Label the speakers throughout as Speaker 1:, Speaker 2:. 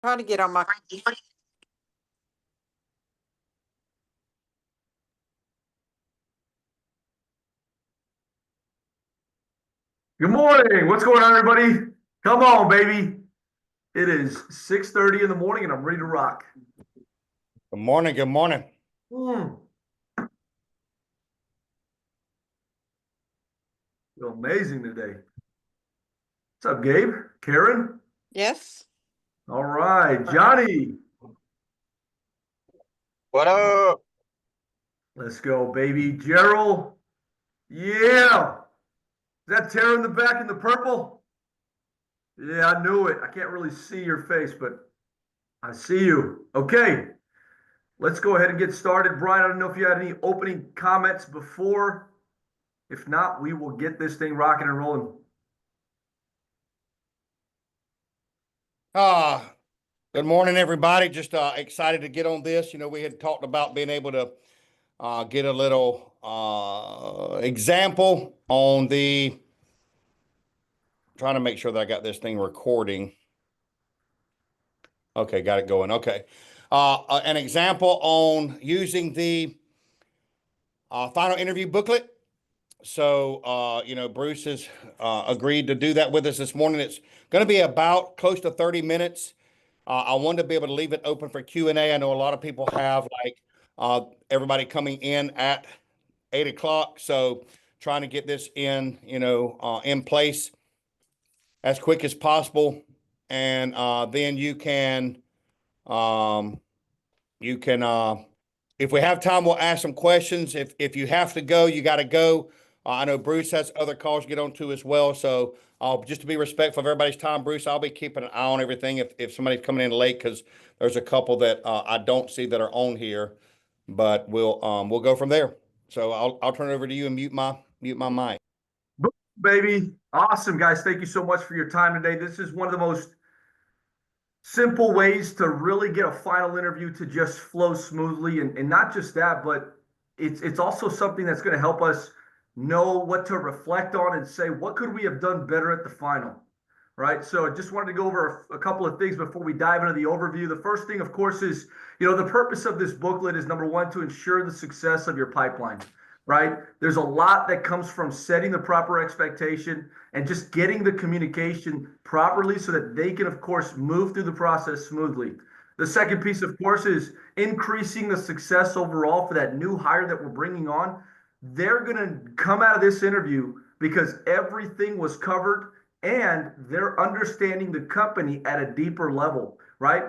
Speaker 1: Trying to get on my.
Speaker 2: Good morning. What's going on, everybody? Come on, baby. It is 6:30 in the morning and I'm ready to rock.
Speaker 3: Good morning. Good morning.
Speaker 2: Feel amazing today. What's up, Gabe? Karen?
Speaker 1: Yes.
Speaker 2: All right, Johnny.
Speaker 4: What up?
Speaker 2: Let's go, baby. Gerald. Yeah. Is that Tara in the back in the purple? Yeah, I knew it. I can't really see your face, but I see you. Okay. Let's go ahead and get started. Brian, I don't know if you had any opening comments before. If not, we will get this thing rocking and rolling.
Speaker 3: Good morning, everybody. Just excited to get on this. You know, we had talked about being able to get a little example on the. Trying to make sure that I got this thing recording. Okay, got it going. Okay, an example on using the final interview booklet. So, you know, Bruce has agreed to do that with us this morning. It's going to be about close to 30 minutes. I wanted to be able to leave it open for Q&A. I know a lot of people have everybody coming in at 8 o'clock. So trying to get this in, in place as quick as possible. And then you can, if we have time, we'll ask some questions. If you have to go, you got to go. I know Bruce has other calls to get on to as well. So just to be respectful of everybody's time, Bruce, I'll be keeping an eye on everything if somebody's coming in late, because there's a couple that I don't see that are on here, but we'll go from there. So I'll turn it over to you and mute my mic.
Speaker 2: Baby. Awesome, guys. Thank you so much for your time today. This is one of the most simple ways to really get a final interview to just flow smoothly. And not just that, but it's also something that's going to help us know what to reflect on and say, what could we have done better at the final, right? So I just wanted to go over a couple of things before we dive into the overview. The first thing, of course, is, the purpose of this booklet is, number one, to ensure the success of your pipeline, right? There's a lot that comes from setting the proper expectation and just getting the communication properly so that they can, of course, move through the process smoothly. The second piece, of course, is increasing the success overall for that new hire that we're bringing on. They're going to come out of this interview because everything was covered and they're understanding the company at a deeper level, right?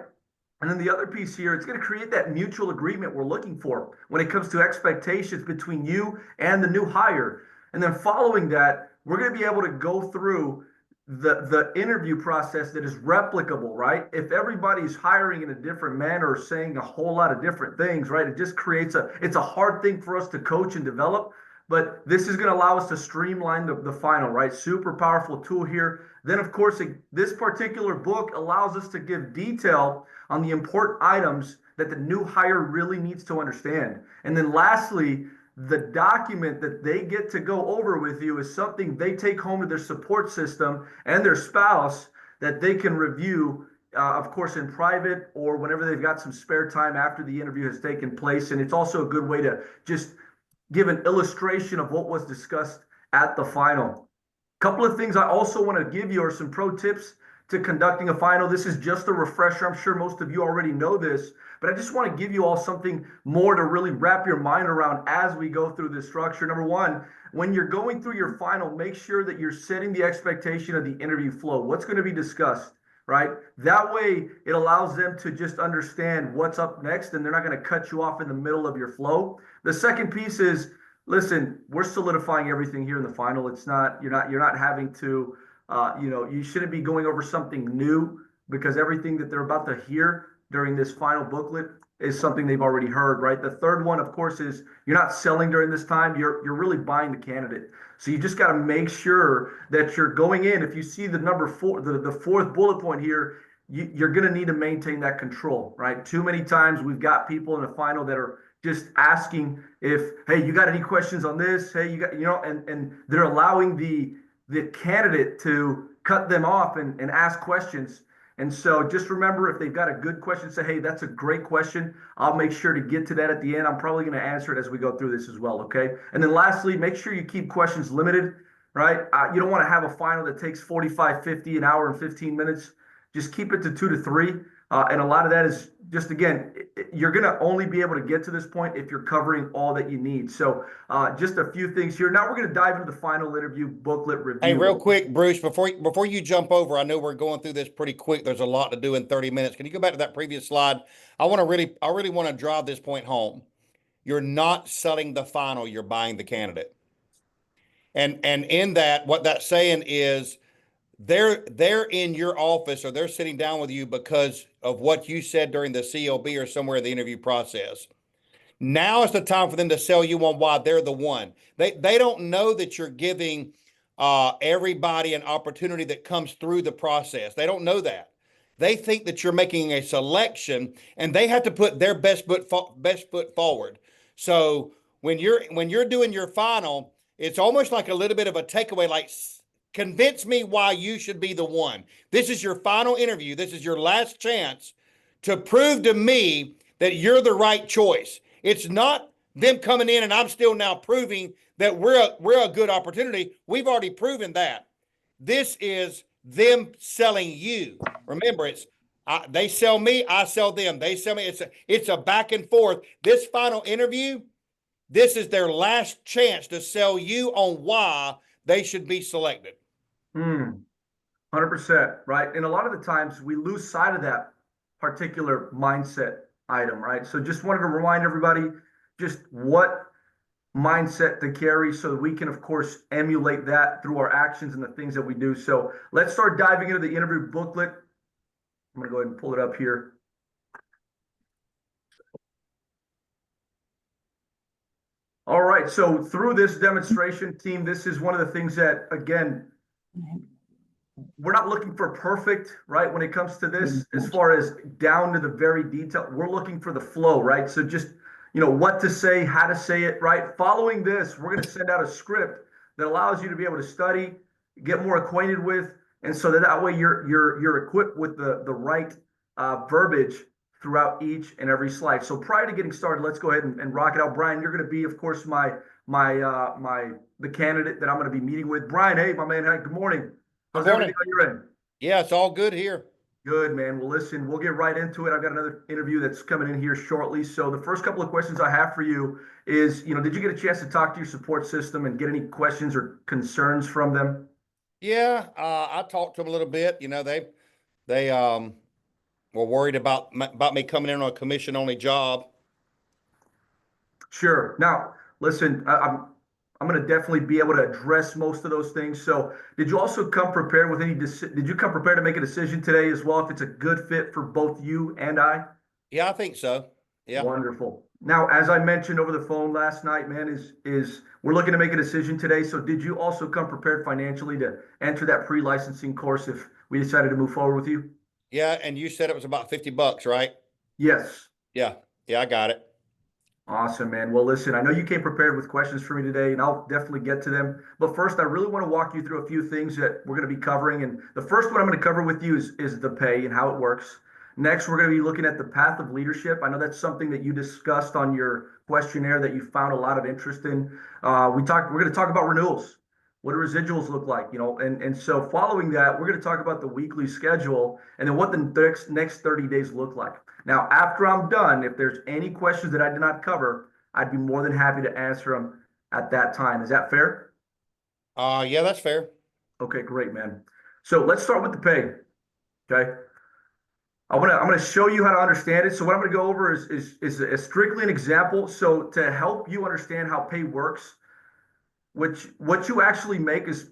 Speaker 2: And then the other piece here, it's going to create that mutual agreement we're looking for when it comes to expectations between you and the new hire. And then following that, we're going to be able to go through the interview process that is replicable, right? If everybody's hiring in a different manner or saying a whole lot of different things, right? It just creates it's a hard thing for us to coach and develop. But this is going to allow us to streamline the final, right? Super powerful tool here. Then, of course, this particular book allows us to give detail on the important items that the new hire really needs to understand. And then lastly, the document that they get to go over with you is something they take home to their support system and their spouse that they can review, of course, in private or whenever they've got some spare time after the interview has taken place. And it's also a good way to just give an illustration of what was discussed at the final. A couple of things I also want to give you are some pro tips to conducting a final. This is just a refresher. I'm sure most of you already know this, but I just want to give you all something more to really wrap your mind around as we go through this structure. Number one, when you're going through your final, make sure that you're setting the expectation of the interview flow. What's going to be discussed, right? That way it allows them to just understand what's up next and they're not going to cut you off in the middle of your flow. The second piece is, listen, we're solidifying everything here in the final. It's not, you're not having to, you shouldn't be going over something new because everything that they're about to hear during this final booklet is something they've already heard, right? The third one, of course, is you're not selling during this time. You're really buying the candidate. So you just got to make sure that you're going in. If you see the number four, the fourth bullet point here, you're going to need to maintain that control, right? Too many times we've got people in the final that are just asking if, hey, you got any questions on this? Hey, you got, and they're allowing the candidate to cut them off and ask questions. And so just remember, if they've got a good question, say, hey, that's a great question. I'll make sure to get to that at the end. I'm probably going to answer it as we go through this as well. Okay. And then lastly, make sure you keep questions limited, right? You don't want to have a final that takes 45, 50, an hour and 15 minutes. Just keep it to 2 to 3. And a lot of that is just, again, you're going to only be able to get to this point if you're covering all that you need. So just a few things here. Now we're going to dive into the final interview booklet review.
Speaker 3: Hey, real quick, Bruce, before you jump over, I know we're going through this pretty quick. There's a lot to do in 30 minutes. Can you go back to that previous slide? I really want to drive this point home. You're not selling the final, you're buying the candidate. And in that, what that's saying is they're in your office or they're sitting down with you because of what you said during the CLB or somewhere in the interview process. Now is the time for them to sell you on why they're the one. They don't know that you're giving everybody an opportunity that comes through the process. They don't know that. They think that you're making a selection and they have to put their best foot forward. So when you're doing your final, it's almost like a little bit of a takeaway, like convince me why you should be the one. This is your final interview. This is your last chance to prove to me that you're the right choice. It's not them coming in and I'm still now proving that we're a good opportunity. We've already proven that. This is them selling you. Remember, they sell me, I sell them. They sell me. It's a back and forth. This final interview, this is their last chance to sell you on why they should be selected.
Speaker 2: 100%, right? And a lot of the times we lose sight of that particular mindset item, right? So just wanted to remind everybody just what mindset to carry so that we can, of course, emulate that through our actions and the things that we do. So let's start diving into the interview booklet. I'm going to go ahead and pull it up here. All right, so through this demonstration, team, this is one of the things that, again, we're not looking for perfect, right? When it comes to this, as far as down to the very detail, we're looking for the flow, right? So just, what to say, how to say it, right? Following this, we're going to send out a script that allows you to be able to study, get more acquainted with, and so that way you're equipped with the right verbiage throughout each and every slide. So prior to getting started, let's go ahead and rock it out. Brian, you're going to be, of course, the candidate that I'm going to be meeting with. Brian, hey, my man, hey, good morning. How's everything on your end?
Speaker 3: Yeah, it's all good here.
Speaker 2: Good, man. Well, listen, we'll get right into it. I've got another interview that's coming in here shortly. So the first couple of questions I have for you is, did you get a chance to talk to your support system and get any questions or concerns from them?
Speaker 3: Yeah, I talked to them a little bit. They were worried about me coming in on a commission-only job.
Speaker 2: Sure. Now, listen, I'm going to definitely be able to address most of those things. So did you also come prepared with did you come prepared to make a decision today as well, if it's a good fit for both you and I?
Speaker 3: Yeah, I think so. Yeah.
Speaker 2: Wonderful. Now, as I mentioned over the phone last night, man, is we're looking to make a decision today. So did you also come prepared financially to enter that pre-licensing course if we decided to move forward with you?
Speaker 3: Yeah, and you said it was about $50, right?
Speaker 2: Yes.
Speaker 3: Yeah, I got it.
Speaker 2: Awesome, man. Well, listen, I know you came prepared with questions for me today, and I'll definitely get to them. But first, I really want to walk you through a few things that we're going to be covering. And the first one I'm going to cover with you is the pay and how it works. Next, we're going to be looking at the path of leadership. I know that's something that you discussed on your questionnaire that you found a lot of interest in. We're going to talk about renewals. What do residuals look like? And so following that, we're going to talk about the weekly schedule and then what the next 30 days look like. Now, after I'm done, if there's any questions that I did not cover, I'd be more than happy to answer them at that time. Is that fair?
Speaker 3: Yeah, that's fair.
Speaker 2: Okay, great, man. So let's start with the pay. Okay. I'm gonna show you how to understand it. So what I'm gonna go over is strictly an example. So to help you understand how pay works, what you actually make is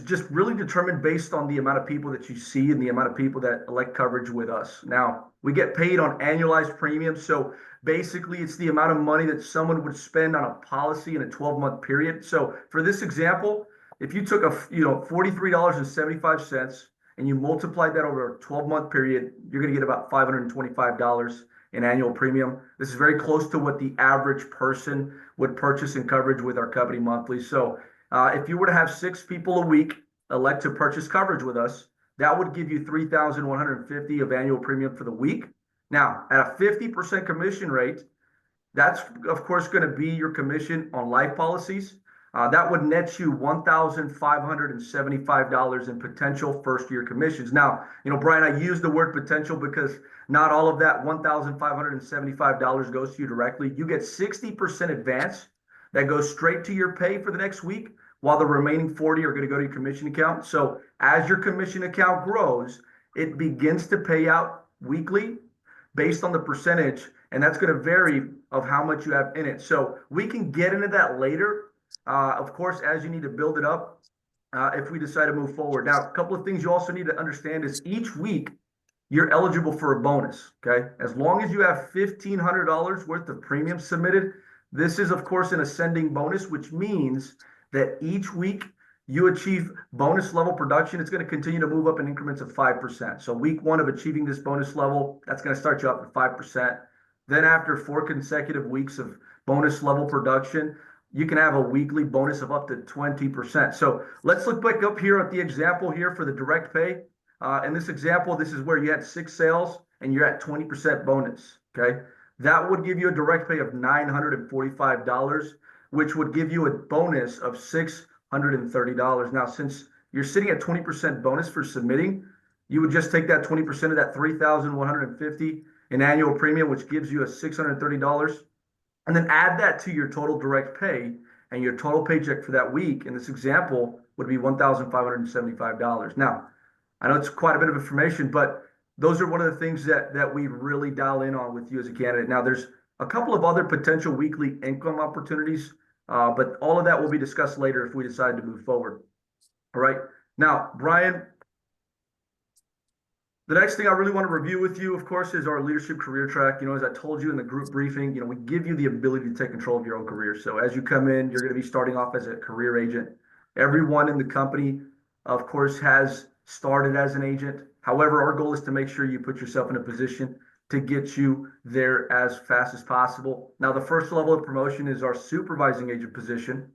Speaker 2: just really determined based on the amount of people that you see and the amount of people that elect coverage with us. Now, we get paid on annualized premiums. So basically, it's the amount of money that someone would spend on a policy in a 12-month period. So for this example, if you took $43.75 and you multiplied that over a 12-month period, you're going to get about $525 in annual premium. This is very close to what the average person would purchase in coverage with our company monthly. So if you were to have 6 people a week elect to purchase coverage with us, that would give you $3,150 of annual premium for the week. Now, at a 50% commission rate, that's of course going to be your commission on life policies. That would net you $1,575 in potential first year commissions. Now, Brian, I use the word potential because not all of that $1,575 goes to you directly. You get 60% advance that goes straight to your pay for the next week, while the remaining 40 are going to go to your commission account. So as your commission account grows, it begins to pay out weekly based on the percentage, and that's going to vary of how much you have in it. So we can get into that later. Of course, as you need to build it up, if we decide to move forward. Now, a couple of things you also need to understand is each week you're eligible for a bonus, okay? As long as you have $1,500 worth of premium submitted, this is, of course, an ascending bonus, which means that each week you achieve bonus level production. It's going to continue to move up in increments of 5%. So week one of achieving this bonus level, that's going to start you up at 5%. Then after 4 consecutive weeks of bonus level production, you can have a weekly bonus of up to 20%. So let's look back up here at the example here for the direct pay. In this example, this is where you had 6 sales and you're at 20% bonus, okay? That would give you a direct pay of $945, which would give you a bonus of $630. Now, since you're sitting at 20% bonus for submitting, you would just take that 20% of that $3,150 in annual premium, which gives you a $630, and then add that to your total direct pay, and your total paycheck for that week in this example would be $1,575. Now, I know it's quite a bit of information, but those are one of the things that we really dial in on with you as a candidate. Now, there's a couple of other potential weekly income opportunities, but all of that will be discussed later if we decide to move forward. All right. Now, Brian, the next thing I really want to review with you, of course, is our leadership career track. As I told you in the group briefing, we give you the ability to take control of your own career. So as you come in, you're going to be starting off as a career agent. Everyone in the company, of course, has started as an agent. However, our goal is to make sure you put yourself in a position to get you there as fast as possible. Now, the first level of promotion is our supervising agent position.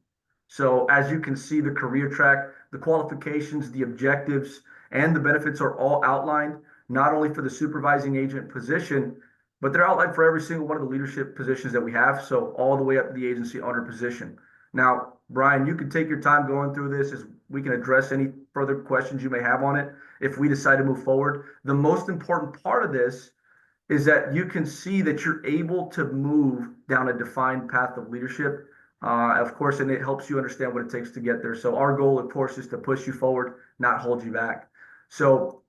Speaker 2: So as you can see, the career track, the qualifications, the objectives, and the benefits are all outlined, not only for the supervising agent position, but they're outlined for every single one of the leadership positions that we have. So all the way up to the agency owner position. Now, Brian, you can take your time going through this as we can address any further questions you may have on it if we decide to move forward. The most important part of this is that you can see that you're able to move down a defined path of leadership, of course, and it helps you understand what it takes to get there. So our goal, of course, is to push you forward, not hold you back. So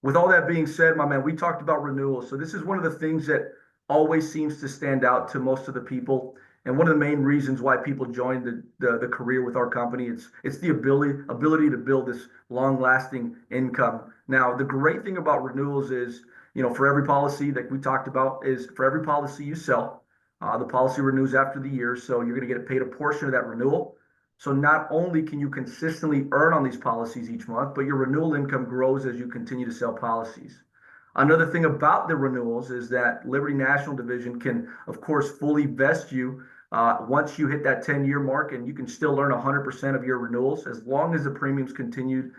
Speaker 2: with all that being said, my man, we talked about renewals. So this is one of the things that always seems to stand out to most of the people. And one of the main reasons why people join the career with our company, it's the ability to build this long-lasting income. Now, the great thing about renewals is, for every policy that we talked about, is for every policy you sell, the policy renews after the year. So you're going to get paid a portion of that renewal. So not only can you consistently earn on these policies each month, but your renewal income grows as you continue to sell policies. Another thing about the renewals is that Liberty National Division can, of course, fully vest you once you hit that 10-year mark, and you can still earn 100% of your renewals as long as the premiums continue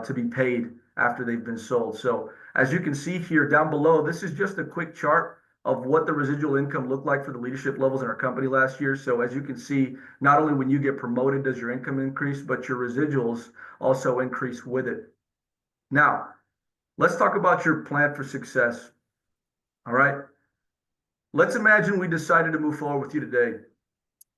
Speaker 2: to be paid after they've been sold. So as you can see here down below, this is just a quick chart of what the residual income looked like for the leadership levels in our company last year. So as you can see, not only when you get promoted does your income increase, but your residuals also increase with it. Now, let's talk about your plan for success. All right. Let's imagine we decided to move forward with you today.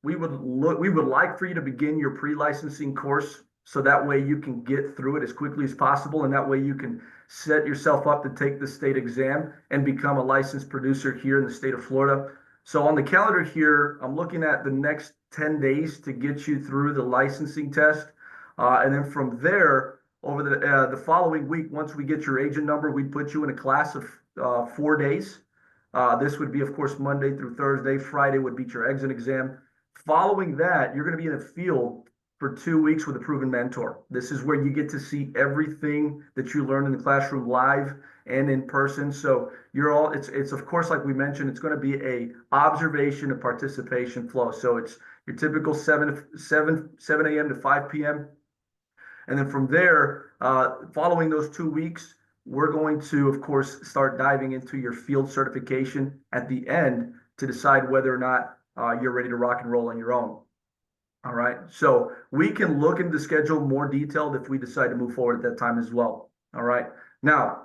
Speaker 2: We would like for you to begin your pre-licensing course, so that way you can get through it as quickly as possible, and that way you can set yourself up to take the state exam and become a licensed producer here in the state of Florida. So on the calendar here, I'm looking at the next 10 days to get you through the licensing test. And then from there, over the following week, once we get your agent number, we'd put you in a class of 4 days. This would be, of course, Monday through Thursday. Friday would be your exit exam. Following that, you're going to be in the field for 2 weeks with a proven mentor. This is where you get to see everything that you learn in the classroom live and in person. So it's of course, like we mentioned, it's going to be a observation and participation flow. So it's your typical 7 a.m. to 5 p.m. And then from there, following those 2 weeks, we're going to, of course, start diving into your field certification at the end to decide whether or not you're ready to rock and roll on your own. All right. So we can look into the schedule more detailed if we decide to move forward at that time as well. All right. Now,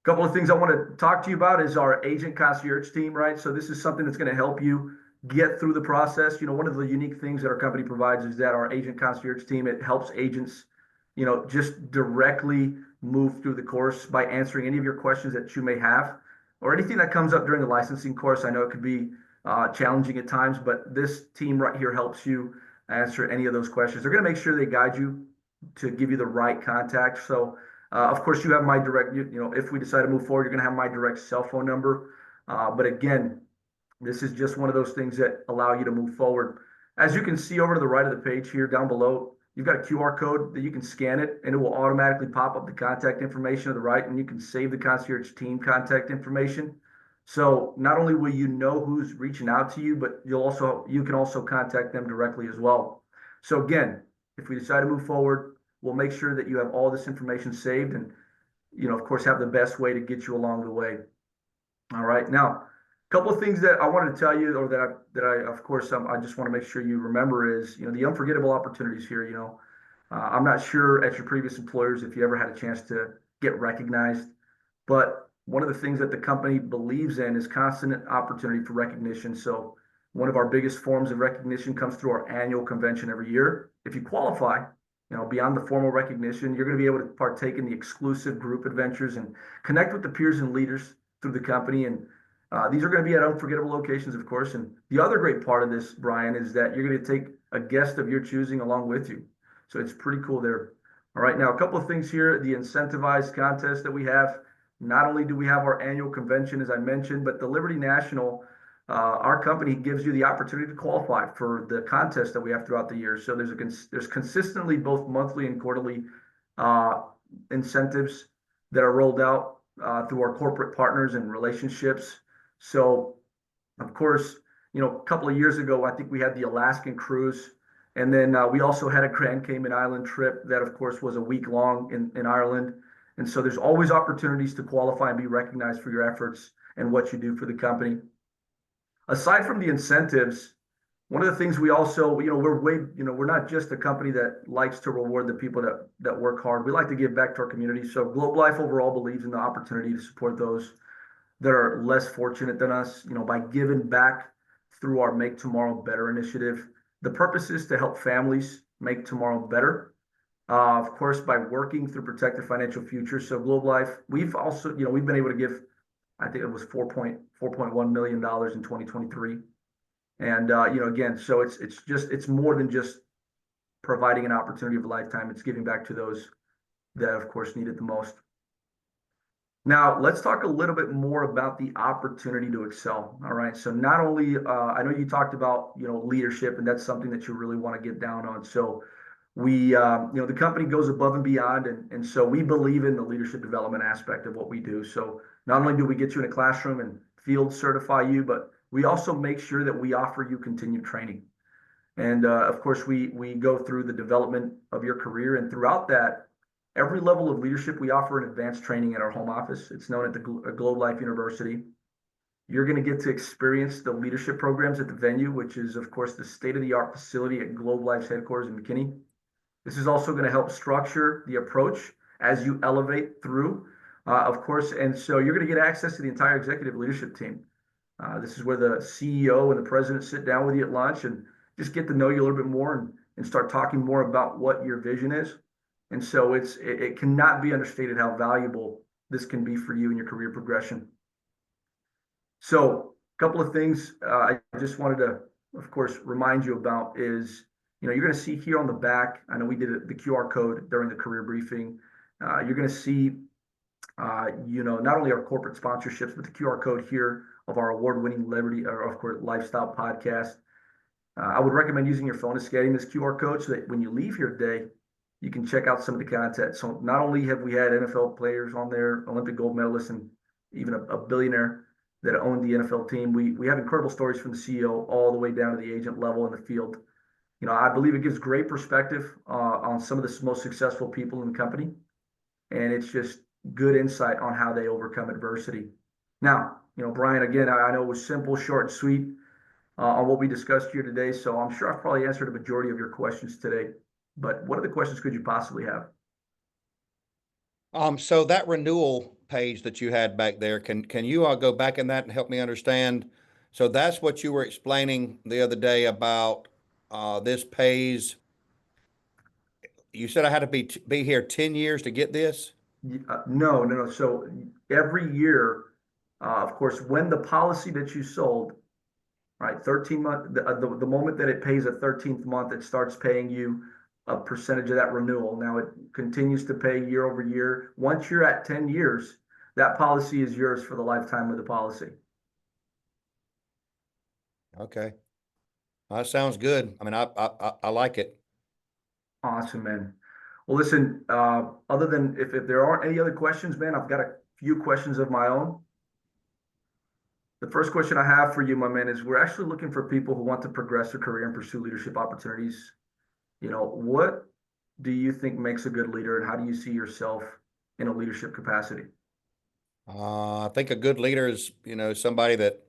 Speaker 2: a couple of things I want to talk to you about is our agent concierge team, right? So this is something that's going to help you get through the process. One of the unique things that our company provides is that our agent concierge team, it helps agents, just directly move through the course by answering any of your questions that you may have or anything that comes up during the licensing course. I know it could be challenging at times, but this team right here helps you answer any of those questions. They're going to make sure they guide you to give you the right contact. So, of course, you have my direct, if we decide to move forward, you're going to have my direct cell phone number. But again, this is just one of those things that allow you to move forward. As you can see over to the right of the page here down below, you've got a QR code that you can scan it and it will automatically pop up the contact information to the right, and you can save the concierge team contact information. So not only will you know who's reaching out to you, but you can also contact them directly as well. So again, if we decide to move forward, we'll make sure that you have all this information saved and, of course, have the best way to get you along the way. All right. Now, a couple of things that I wanted to tell you, or that I of course, I just want to make sure you remember is, the unforgettable opportunities here. I'm not sure at your previous employers if you ever had a chance to get recognized, but one of the things that the company believes in is constant opportunity for recognition. So one of our biggest forms of recognition comes through our annual convention every year. If you qualify, beyond the formal recognition, you're going to be able to partake in the exclusive group adventures and connect with the peers and leaders through the company. And these are going to be at unforgettable locations, of course. And the other great part of this, Brian, is that you're going to take a guest of your choosing along with you. So it's pretty cool there. All right. Now, a couple of things here. The incentivized contest that we have. Not only do we have our annual convention, as I mentioned, but the Liberty National, our company gives you the opportunity to qualify for the contest that we have throughout the year. So there's consistently both monthly and quarterly incentives that are rolled out through our corporate partners and relationships. So, of course, a couple of years ago, I think we had the Alaskan cruise, and then we also had a Grand Cayman Island trip that, of course, was a week long in Ireland. And so there's always opportunities to qualify and be recognized for your efforts and what you do for the company. Aside from the incentives, one of the things we also, we're not just a company that likes to reward the people that work hard. We like to give back to our community. So Globe Life overall believes in the opportunity to support those that are less fortunate than us, by giving back through our Make Tomorrow Better initiative. The purpose is to help families make tomorrow better. Of course, by working through Protect Their Financial Future. So Globe Life, we've also, we've been able to give, I think it was $4.1 million in 2023. And, again, so it's more than just providing an opportunity of a lifetime. It's giving back to those that, of course, need it the most. Now, let's talk a little bit more about the opportunity to excel. All right. So not only, I know you talked about, leadership, and that's something that you really want to get down on. So we, the company goes above and beyond. And so we believe in the leadership development aspect of what we do. So not only do we get you in a classroom and field certify you, but we also make sure that we offer you continued training. And of course, we go through the development of your career. And throughout that, every level of leadership, we offer an advanced training at our home office. It's known at the Globe Life University. You're going to get to experience the leadership programs at the venue, which is, of course, the state-of-the-art facility at Globe Life's headquarters in McKinney. This is also going to help structure the approach as you elevate through, of course. And so you're going to get access to the entire executive leadership team. This is where the CEO and the president sit down with you at lunch and just get to know you a little bit more and start talking more about what your vision is. And so it cannot be understated how valuable this can be for you in your career progression. So a couple of things I just wanted to, of course, remind you about is, you're going to see here on the back, I know we did the QR code during the career briefing. You're going to see, not only our corporate sponsorships, but the QR code here of our award-winning Liberty, or of course, Lifestyle podcast. I would recommend using your phone and scanning this QR code so that when you leave here today, you can check out some of the content. So not only have we had NFL players on there, Olympic gold medalists, and even a billionaire that owned the NFL team, we have incredible stories from the CEO all the way down to the agent level in the field. I believe it gives great perspective on some of the most successful people in the company, and it's just good insight on how they overcome adversity. Now, Brian, again, I know it was simple, short, and sweet on what we discussed here today, so I'm sure I've probably answered a majority of your questions today. But what other questions could you possibly have?
Speaker 3: So that renewal page that you had back there, can you go back in that and help me understand? So that's what you were explaining the other day about this pays. You said I had to be here 10 years to get this?
Speaker 2: No, no, no. So every year, of course, when the policy that you sold, right, 13 month, the moment that it pays a 13th month, it starts paying you a percentage of that renewal. Now it continues to pay year over year. Once you're at 10 years, that policy is yours for the lifetime of the policy.
Speaker 3: Okay. That sounds good. I mean, I like it.
Speaker 2: Awesome, man. Well, listen, other than if there aren't any other questions, man, I've got a few questions of my own. The first question I have for you, my man, is we're actually looking for people who want to progress their career and pursue leadership opportunities. What do you think makes a good leader, and how do you see yourself in a leadership capacity?
Speaker 3: I think a good leader is, somebody that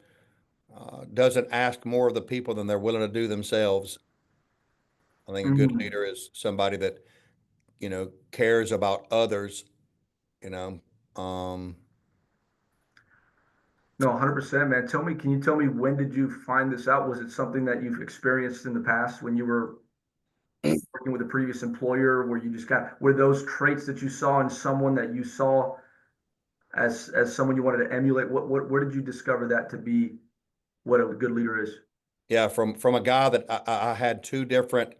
Speaker 3: doesn't ask more of the people than they're willing to do themselves. I think a good
Speaker 2: Mm,
Speaker 3: leader is somebody that, cares about others, you know. Um,
Speaker 2: no, 100%, man. Can you tell me, when did you find this out? Was it something that you've experienced in the past when you were working with a previous employer, where you just were those traits that you saw in someone that you saw as someone you wanted to emulate? Where did you discover that to be what a good leader is?
Speaker 3: yeah, from a guy that I had two different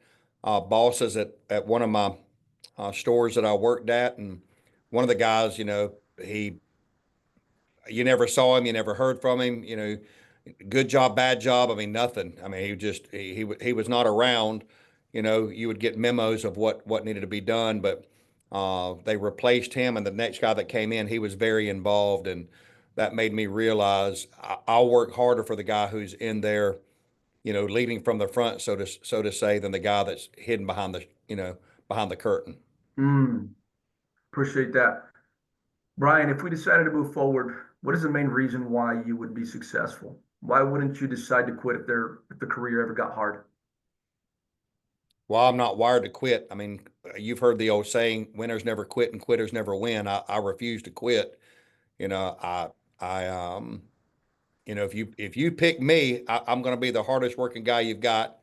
Speaker 3: bosses at one of my stores that I worked at, and one of the guys, he you never saw him, you never heard from him, good job, bad job. I mean, nothing. I mean, he was not around. You would get memos of what needed to be done, but they replaced him, and the next guy that came in, he was very involved, and that made me realize I'll work harder for the guy who's in there, leading from the front, so to say, than the guy that's hidden behind the curtain.
Speaker 2: Mm, appreciate that. Brian, if we decided to move forward, what is the main reason why you would be successful? Why wouldn't you decide to quit if the career ever got hard?
Speaker 3: Well, I'm not wired to quit. I mean, you've heard the old saying, winners never quit and quitters never win. I refuse to quit. You know, I if you pick me, I'm going to be the hardest working guy you've got,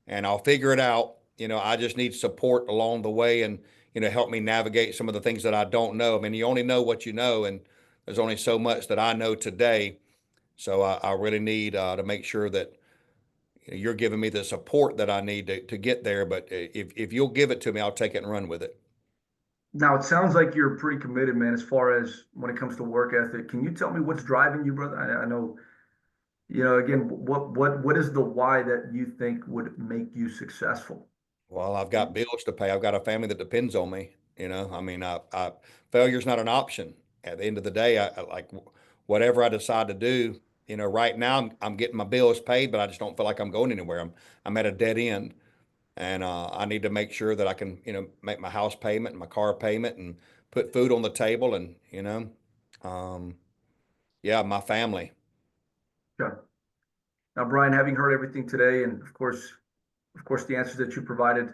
Speaker 3: and I'll figure it out. I just need support along the way, and help me navigate some of the things that I don't know. I mean, you only know what you know, and there's only so much that I know today. So I really need to make sure that you're giving me the support that I need to get there. But if you'll give it to me, I'll take it and run with it.
Speaker 2: Now, it sounds like you're pretty committed, man, as far as when it comes to work ethic. Can you tell me what's driving you, brother? I know, again, what is the why that you think would make you successful?
Speaker 3: Well, I've got bills to pay. I've got a family that depends on me. I mean, failure's not an option. At the end of the day, I like whatever I decide to do. Right now I'm getting my bills paid, but I just don't feel like I'm going anywhere. I'm at a dead end, and I need to make sure that I can, make my house payment and my car payment and put food on the table, and um, yeah, my family.
Speaker 2: Okay. Now, Brian, having heard everything today, and of course, the answers that you provided,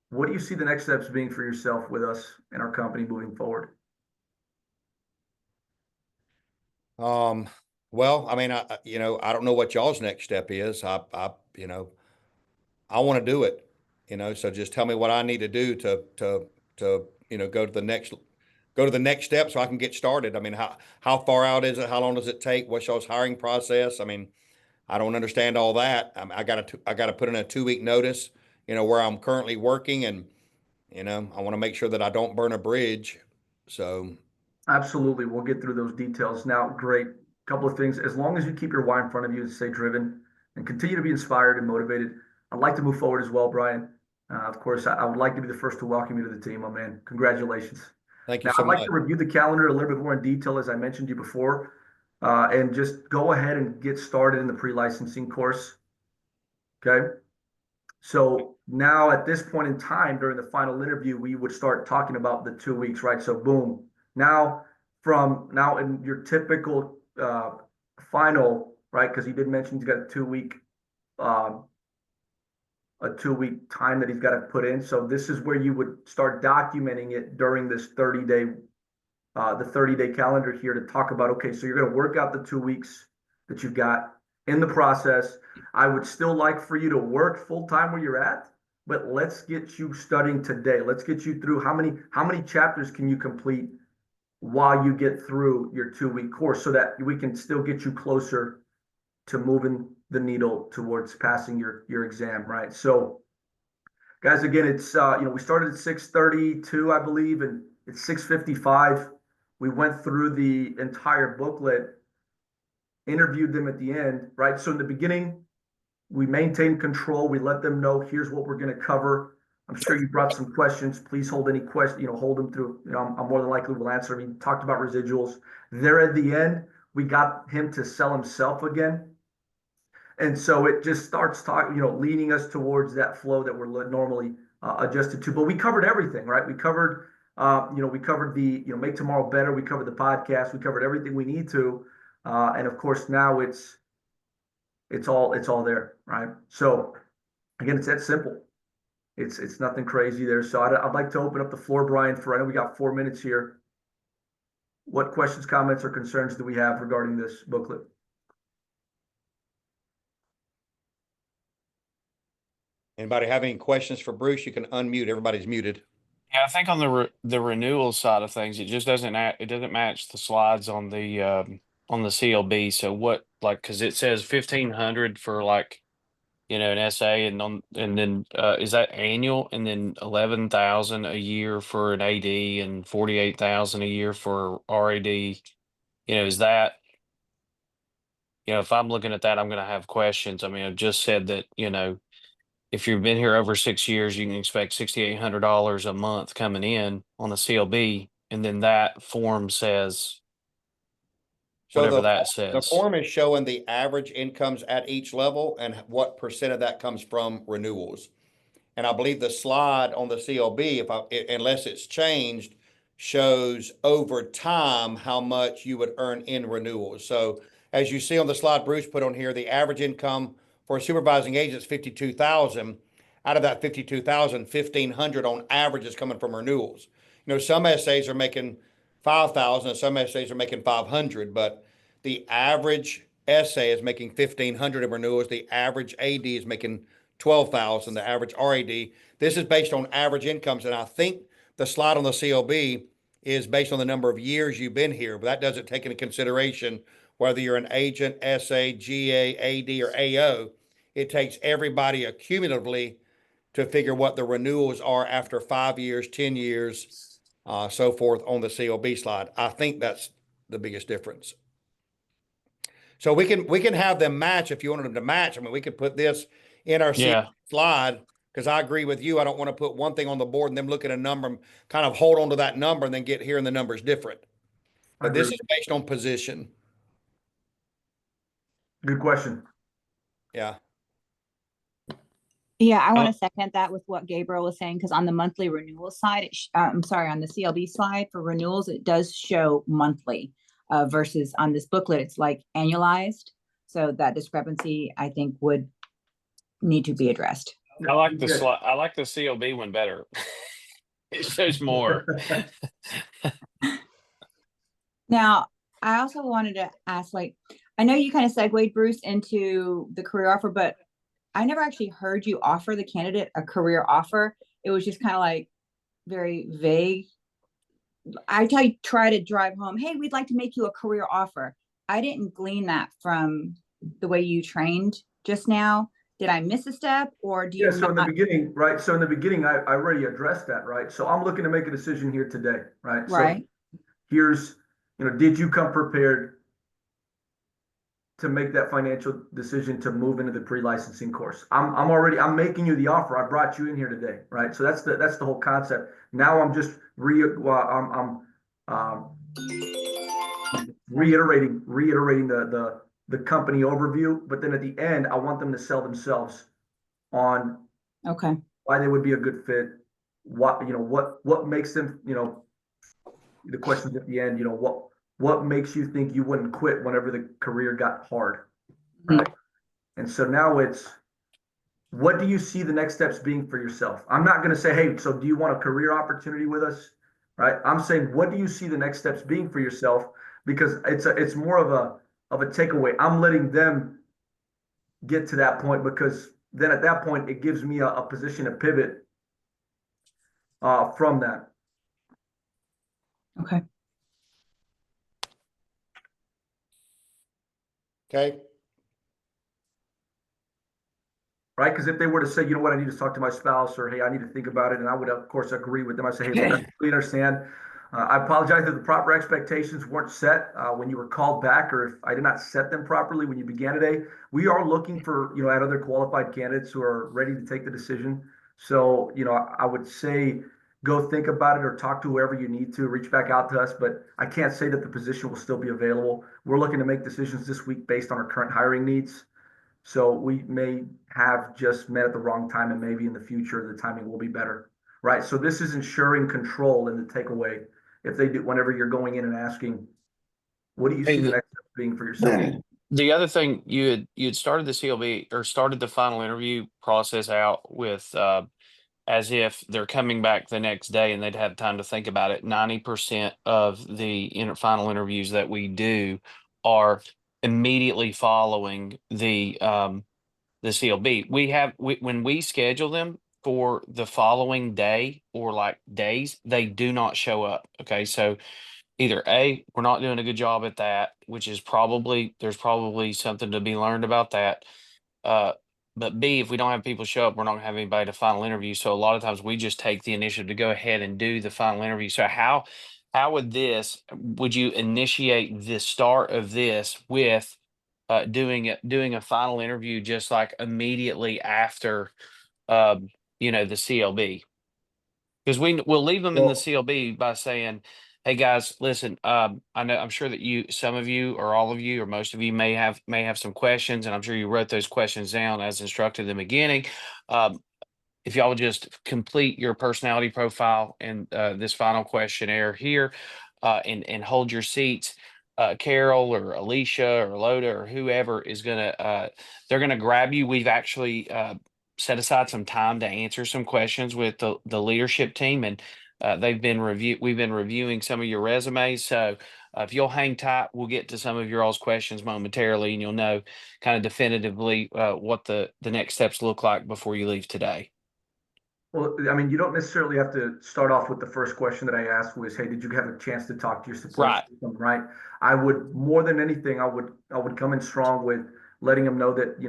Speaker 2: what do you see the next steps being for yourself with us and our company moving forward?
Speaker 3: Um, well, I mean, I don't know what y'all's next step is. I want to do it, so just tell me what I need to do to go to the next step so I can get started. I mean, how far out is it? How long does it take? What's y'all's hiring process? I mean, I don't understand all that. I got to put in a 2 week notice, where I'm currently working, and I want to make sure that I don't burn a bridge. So,
Speaker 2: Absolutely. We'll get through those details. Now, great. Couple of things. As long as you keep your why in front of you and stay driven and continue to be inspired and motivated, I'd like to move forward as well, Brian. Of course, I would like to be the first to welcome you to the team, my man. Congratulations.
Speaker 3: thank you
Speaker 2: Now,
Speaker 3: so
Speaker 2: I'd like
Speaker 3: much.
Speaker 2: to review the calendar a little bit more in detail, as I mentioned to you before, and just go ahead and get started in the pre-licensing course. Okay. So now at this point in time, during the final interview, we would start talking about the 2 weeks, right? So boom, now in your typical final, right? Because he did mention he's got um, a 2 week time that he's got to put in. So this is where you would start documenting it during this 30-day, the 30-day calendar here to talk about, okay, so you're going to work out the 2 weeks that you've got in the process. I would still like for you to work full time where you're at, but let's get you studying today. Let's get you through how many chapters can you complete while you get through your 2 week course so that we can still get you closer to moving the needle towards passing your exam, right? So guys, again, it's we started at 6:32, I believe, and it's 6:55. We went through the entire booklet, interviewed them at the end, right? So in the beginning, we maintained control. We let them know, here's what we're going to cover. I'm sure you brought some questions. Please hold any question, hold them through. I'm more than likely will answer. We talked about residuals. There at the end, we got him to sell himself again. And so it just starts talking, leading us towards that flow that we're normally adjusted to. But we covered everything, right? We covered, we covered the, Make Tomorrow Better. We covered the podcast. We covered everything we need to. And of course, now it's all there, right? So again, it's that simple. It's nothing crazy there. So I'd like to open up the floor, Brian, I know we got 4 minutes here. What questions, comments, or concerns do we have regarding this booklet?
Speaker 3: Anybody have any questions for Bruce? You can unmute. Everybody's muted.
Speaker 1: Yeah, I think on the renewal side of things, it just doesn't match the slides on the CLB. So what, like, because it says 1,500 for, like, an SA, and then is that annual, and then 11,000 a year for an AD and 48,000 a year for RAD. Is that, if I'm looking at that, I'm going to have questions. I mean, I've just said that, if you've been here over 6 years, you can expect $6,800 a month coming in on the CLB, and then that form says whatever that
Speaker 3: The
Speaker 1: says.
Speaker 3: form is showing the average incomes at each level and what percent of that comes from renewals. And I believe the slide on the CLB, unless it's changed, shows over time how much you would earn in renewals. So as you see on the slide Bruce put on here, the average income for a supervising agent is 52,000. Out of that 52,000, 1,500 on average is coming from renewals. Some SAs are making 5,000 and some SAs are making 500, but the average SA is making 1,500 in renewals. The average AD is making 12,000, the average RAD. This is based on average incomes, and I think the slide on the CLB is based on the number of years you've been here, but that doesn't take into consideration whether you're an agent, SA, GA, AD, or AO. It takes everybody accumulatively to figure what the renewals are after 5 years, 10 years, so forth on the CLB slide. I think that's the biggest difference. So we can have them match if you wanted them to match. I mean, we could put this in our slide, because I agree with you. I don't want to put one thing on the board and then look at a number and kind of hold on to that number and then get here and the number's different. But this is based on position.
Speaker 2: Good question.
Speaker 3: Yeah.
Speaker 4: Yeah, I want to second that with what Gabriel was saying, because on the monthly renewal side, on the CLB slide for renewals, it does show monthly versus on this booklet, it's like annualized. So that discrepancy, I think, would need to be addressed.
Speaker 1: I like the slide. I like the CLB one better. It shows more.
Speaker 4: Now, I also wanted to ask, I know you kind of segued, Bruce, into the career offer, but I never actually heard you offer the candidate a career offer. It was just kind of very vague. I try to drive home, hey, we'd like to make you a career offer. I didn't glean that from the way you trained just now. Did I miss a step, or do you?
Speaker 2: Yeah, so in the beginning, right? So in the beginning, I already addressed that, right? So I'm looking to make a decision here today, right?
Speaker 4: Right.
Speaker 2: So here's, did you come prepared to make that financial decision to move into the pre-licensing course? I'm making you the offer. I brought you in here today, right? So that's the whole concept. Now I'm just reiterating the company overview, but then at the end, I want them to sell themselves on
Speaker 4: Okay.
Speaker 2: why they would be a good fit, what makes them, the questions at the end, what makes you think you wouldn't quit whenever the career got hard, right? And so now it's, what do you see the next steps being for yourself? I'm not going to say, hey, so do you want a career opportunity with us, right? I'm saying, what do you see the next steps being for yourself? Because it's more of a takeaway. I'm letting them get to that point, because then at that point it gives me a position to pivot from that.
Speaker 4: Okay.
Speaker 3: Okay.
Speaker 2: Right? Because if they were to say, you know what, I need to talk to my spouse, or hey, I need to think about it, and I would of course agree with them. I say, hey, look, I completely understand. I apologize that the proper expectations weren't set when you were called back, or if I did not set them properly when you began today. We are looking for, at other qualified candidates who are ready to take the decision. So, I would say go think about it, or talk to whoever you need to, reach back out to us. But I can't say that the position will still be available. We're looking to make decisions this week based on our current hiring needs. So we may have just met at the wrong time, and maybe in the future the timing will be better, right? So this is ensuring control in the takeaway. If they do, whenever you're going in and asking, what do you see the next step being for yourself?
Speaker 1: The other thing, you had started the CLB or started the final interview process out with as if they're coming back the next day and they'd have time to think about it. 90% of the final interviews that we do are immediately following the CLB. When we schedule them for the following day or like days, they do not show up. Okay, so either A, we're not doing a good job at that, which is there's probably something to be learned about that. But B, if we don't have people show up, we're not gonna have anybody to final interview. So a lot of times we just take the initiative to go ahead and do the final interview. So would you initiate the start of this with doing a final interview just like immediately after the CLB? Because we'll leave them in the
Speaker 3: Well,
Speaker 1: CLB by saying, "Hey guys, listen. I'm sure that some of you, or all of you, or most of you may have some questions, and I'm sure you wrote those questions down as instructed in the beginning. Um, if y'all would just complete your personality profile and this final questionnaire here, and hold your seats. Carol or Alicia or Loda or whoever is they're gonna grab you. We've actually set aside some time to answer some questions with the leadership team, and we've been reviewing some of your resumes. So if you'll hang tight, we'll get to some of your all's questions momentarily, and you'll know kind of definitively what the next steps look like before you leave today.
Speaker 2: Well, I mean, you don't necessarily have to start off with the first question that I asked was, hey, did you have a chance to talk to your support
Speaker 1: Right.
Speaker 2: system, right? I would, more than anything, I would come in strong with letting them know that,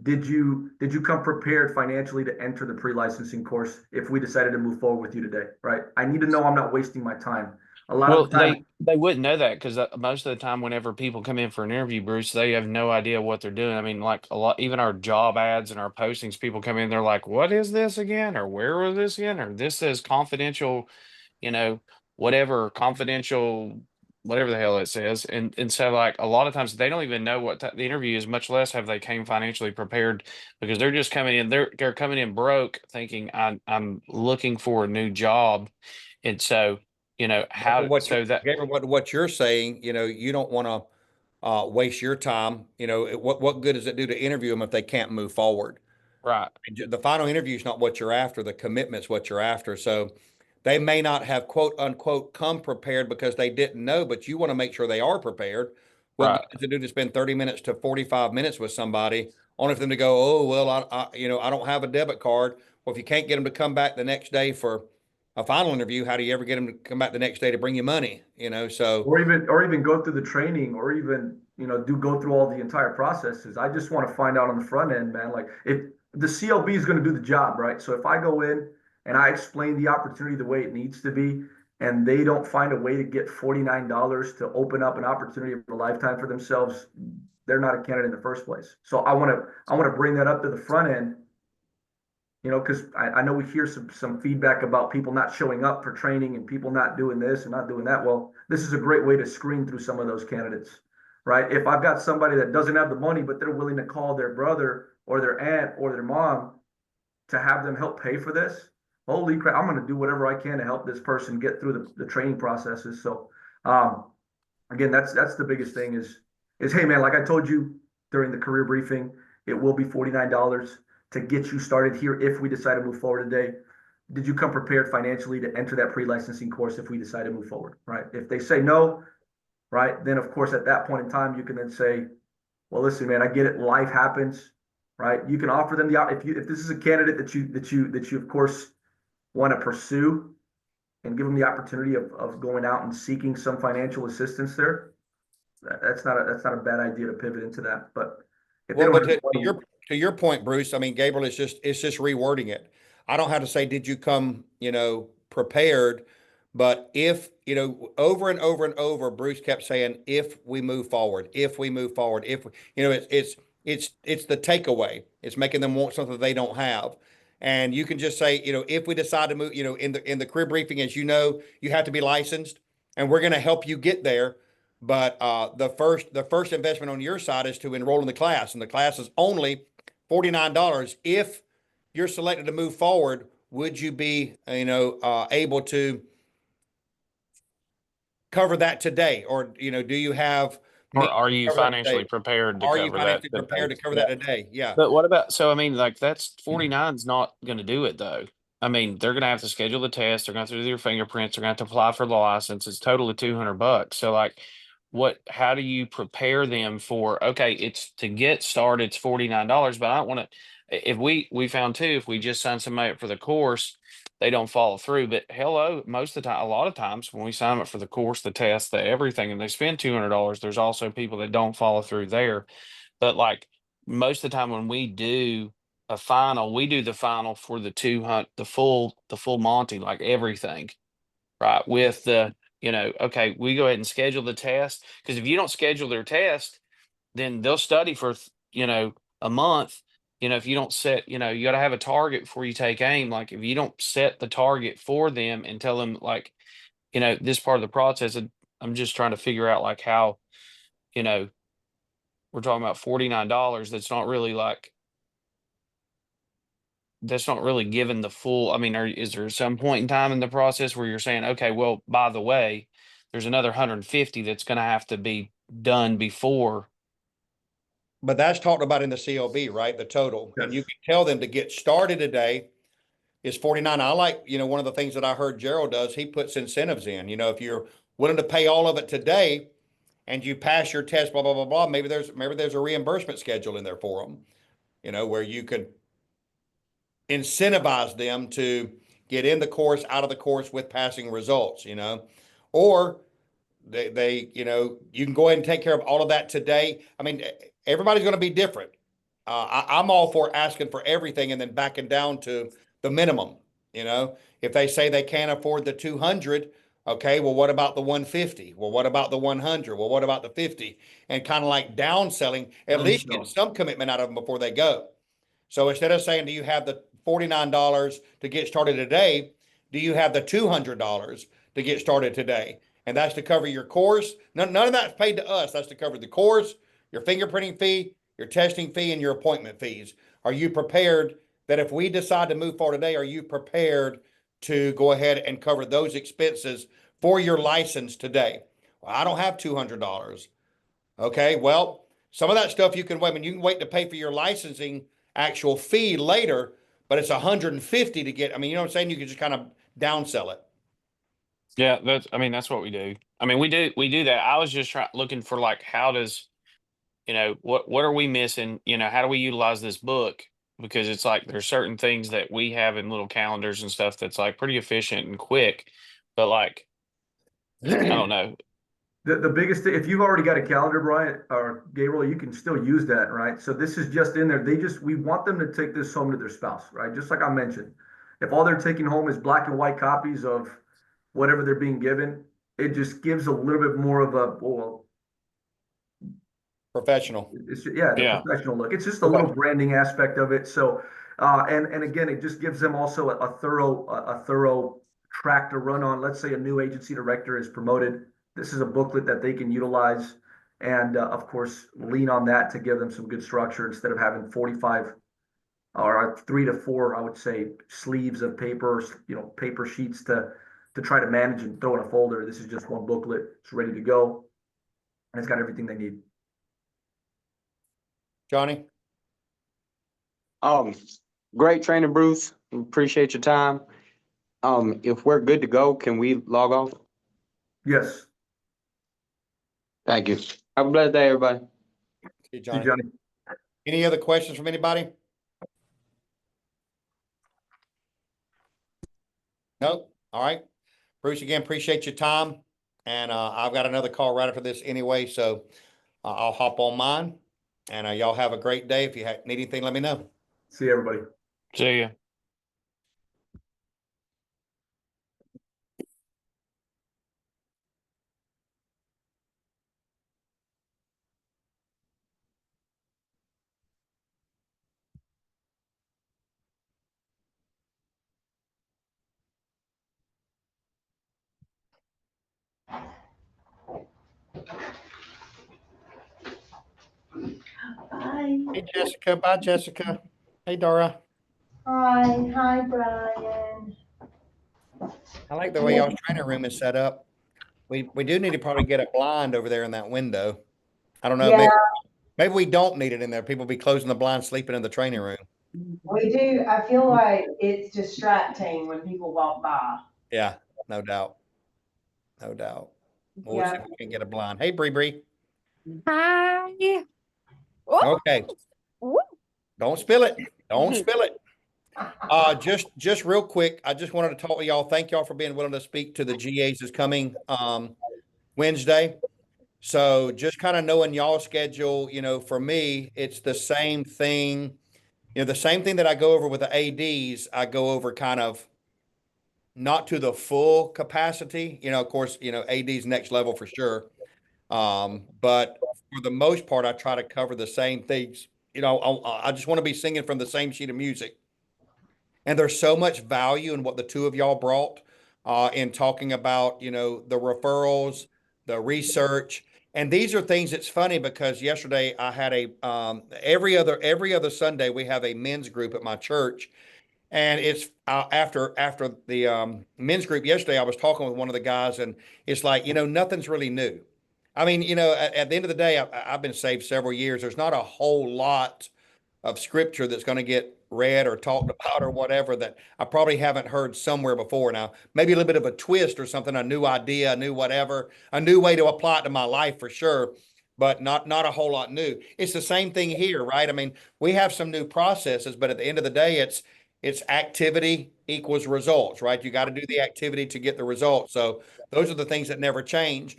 Speaker 2: did you come prepared financially to enter the pre-licensing course if we decided to move forward with you today, right? I need to know I'm not wasting my time. A lot
Speaker 1: Well,
Speaker 2: of the time,
Speaker 1: they wouldn't know that because most of the time, whenever people come in for an interview, Bruce, they have no idea what they're doing. I mean, like a lot, even our job ads and our postings, people come in, they're like, "What is this again?" Or "Where was this again?" Or "This says confidential," you know, whatever confidential, whatever the hell it says. And so, like a lot of times, they don't even know what the interview is, much less have they came financially prepared, because they're just coming in. They're coming in broke, thinking I'm looking for a new job, and so.
Speaker 3: What you're saying, you don't want to waste your time. What good does it do to interview them if they can't move forward?
Speaker 1: Right.
Speaker 3: The final interview is not what you're after. The commitment's what you're after. So they may not have quote unquote come prepared because they didn't know, but you want to make sure they are prepared. What
Speaker 1: Right.
Speaker 3: good does it do to spend 30 minutes to 45 minutes with somebody only for them to go, oh, well, I don't have a debit card. Well, if you can't get them to come back the next day for a final interview, how do you ever get them to come back the next day to bring you money? So
Speaker 2: or even go through the training, or even, go through all the entire processes. I just want to find out on the front end, man, like if the CLB is going to do the job, right? So if I go in and I explain the opportunity the way it needs to be, and they don't find a way to get $49 to open up an opportunity of a lifetime for themselves, they're not a candidate in the first place. So I want to bring that up to the front end, because I know we hear some feedback about people not showing up for training and people not doing this and not doing that. Well, this is a great way to screen through some of those candidates, right? If I've got somebody that doesn't have the money, but they're willing to call their brother or their aunt or their mom to have them help pay for this, holy crap, I'm going to do whatever I can to help this person get through the training processes. So, again, that's the biggest thing is, hey man, like I told you during the career briefing, it will be $49 to get you started here if we decide to move forward today. Did you come prepared financially to enter that pre-licensing course if we decide to move forward, right? If they say no, right, then of course at that point in time you can then say, well, listen, man, I get it, life happens, right? You can offer them if this is a candidate that you of course want to pursue and give them the opportunity of going out and seeking some financial assistance there. That's not a bad idea to pivot into that. But if they
Speaker 3: Well,
Speaker 2: don't
Speaker 3: but
Speaker 2: have
Speaker 3: to your point, Bruce, I mean, Gabriel, it's just rewording it. I don't have to say, did you come, prepared? But if, over and over and over, Bruce kept saying, if we move forward, if we move forward, it's the takeaway. It's making them want something they don't have. And you can just say, if we decide to move, in the career briefing, as you know, you have to be licensed, and we're going to help you get there. But the first investment on your side is to enroll in the class, and the class is only $49. If you're selected to move forward, would you be, able to cover that today, or do you have?
Speaker 1: Or are you
Speaker 3: cover that today?
Speaker 1: financially prepared to
Speaker 3: Are you
Speaker 1: cover that
Speaker 3: financially prepared to cover
Speaker 1: Yeah.
Speaker 3: that today? Yeah.
Speaker 1: But what about, so I mean, like that's 49's not going to do it though. I mean, they're going to have to schedule the test. They're going to have to do their fingerprints. They're going to have to apply for the license. It's totally $200. So like, how do you prepare them for, okay, it's to get started, it's $49, but I don't want to, if we found too, if we just sign somebody up for the course, they don't follow through. But hello, most of the time, a lot of times when we sign up for the course, the test, the everything, and they spend $200, there's also people that don't follow through there. But like most of the time when we do a final, we do the final for the 200, the full Monty, like everything, right? With the, okay, we go ahead and schedule the test. Because if you don't schedule their test, then they'll study for, a month. If you don't set, you got to have a target before you take aim. Like if you don't set the target for them and tell them like, this part of the process, I'm just trying to figure out like how, we're talking about $49. That's not really given the full. I mean, is there some point in time in the process where you're saying, okay, well, by the way, there's another 150 that's going to have to be done before.
Speaker 3: But that's talked about in the CLB, right? The total. And you
Speaker 2: Yes.
Speaker 3: can tell them to get started today is 49. I like, one of the things that I heard Gerald does, he puts incentives in. If you're willing to pay all of it today and you pass your test, blah, blah, blah, blah, maybe there's a reimbursement schedule in there for them, where you could incentivize them to get in the course, out of the course with passing results, or they you can go ahead and take care of all of that today. I mean, everybody's going to be different. I'm all for asking for everything and then backing down to the minimum. If they say they can't afford the 200, okay, well, what about the 150? Well, what about the 100? Well, what about the 50? And kind of like downselling, at least get some commitment out of them before they go. So instead of saying, do you have the $49 to get started today? Do you have the $200 to get started today? And that's to cover your course. None of that's paid to us. That's to cover the course, your fingerprinting fee, your testing fee, and your appointment fees. Are you prepared that if we decide to move forward today, are you prepared to go ahead and cover those expenses for your license today? Well, I don't have $200. Okay, well, some of that stuff you can wait. I mean, you can wait to pay for your licensing actual fee later, but it's 150 to get. I mean, you know what I'm saying? You can just kind of downsell it.
Speaker 1: Yeah, that's what we do. I mean, we do that. I was just looking for like, how does, what are we missing? How do we utilize this book? Because it's like, there's certain things that we have in little calendars and stuff that's like pretty efficient and quick, but like, I don't know.
Speaker 2: The biggest thing, if you've already got a calendar, Brian or Gabriel, you can still use that, right? So this is just in there. We want them to take this home to their spouse, right? Just like I mentioned, if all they're taking home is black and white copies of whatever they're being given, it just gives a little bit more of a,
Speaker 3: Professional.
Speaker 2: the professional look. It's just a little branding aspect of it. So, and again, it just gives them also a thorough track to run on. Let's say a new agency director is promoted. This is a booklet that they can utilize and, of course, lean on that to give them some good structure instead of having 45 or 3 to 4, I would say, sleeves of paper, paper sheets to try to manage and throw in a folder. This is just one booklet. It's ready to go, and it's got everything they need.
Speaker 3: Johnny?
Speaker 5: Great training, Bruce. Appreciate your time. If we're good to go, can we log off?
Speaker 2: Yes.
Speaker 5: Thank you. Have a blessed day, everybody.
Speaker 3: See you,
Speaker 2: See you,
Speaker 3: Johnny.
Speaker 2: Johnny.
Speaker 3: Any other questions from anybody? Nope. All right. Bruce, again, appreciate your time. And I've got another call right after this anyway, so I'll hop on mine. And y'all have a great day. If you need anything, let me know.
Speaker 2: See you, everybody.
Speaker 1: See ya.
Speaker 6: Hi.
Speaker 3: Hey, Jessica. Bye, Jessica. Hey, Dora.
Speaker 6: Hi, Brian.
Speaker 3: I like the way y'all's training room is set up. We do need to probably get a blind over there in that window. I don't know.
Speaker 6: Yeah,
Speaker 3: Maybe we don't need it in there. People be closing the blind, sleeping in the training room.
Speaker 6: we do. I feel like it's distracting when people walk by.
Speaker 3: Yeah, no doubt. No doubt. We'll see
Speaker 6: Yeah.
Speaker 3: if we can get a blind. Hey, Bree Bree.
Speaker 7: Hi.
Speaker 3: Okay.
Speaker 7: Woo.
Speaker 3: Don't spill it. Don't spill it. Just real quick, I just wanted to talk to y'all. Thank y'all for being willing to speak to the GAs this coming Wednesday. So just kind of knowing y'all's schedule, for me, it's the same thing. The same thing that I go over with the ADs, I go over kind of not to the full capacity. Of course, AD's next level for sure. But for the most part, I try to cover the same things. I just want to be singing from the same sheet of music. And there's so much value in what the two of y'all brought in talking about, the referrals, the research. And these are things that's funny because yesterday I had every other Sunday we have a men's group at my church. And it's after the men's group yesterday, I was talking with one of the guys, and it's like, nothing's really new. I mean, at the end of the day, I've been saved several years. There's not a whole lot of scripture that's going to get read or talked about or whatever that I probably haven't heard somewhere before. Now, maybe a little bit of a twist or something, a new idea, a new whatever, a new way to apply it to my life for sure, but not a whole lot new. It's the same thing here, right? I mean, we have some new processes, but at the end of the day, it's activity equals results, right? You got to do the activity to get the results. So those are the things that never change.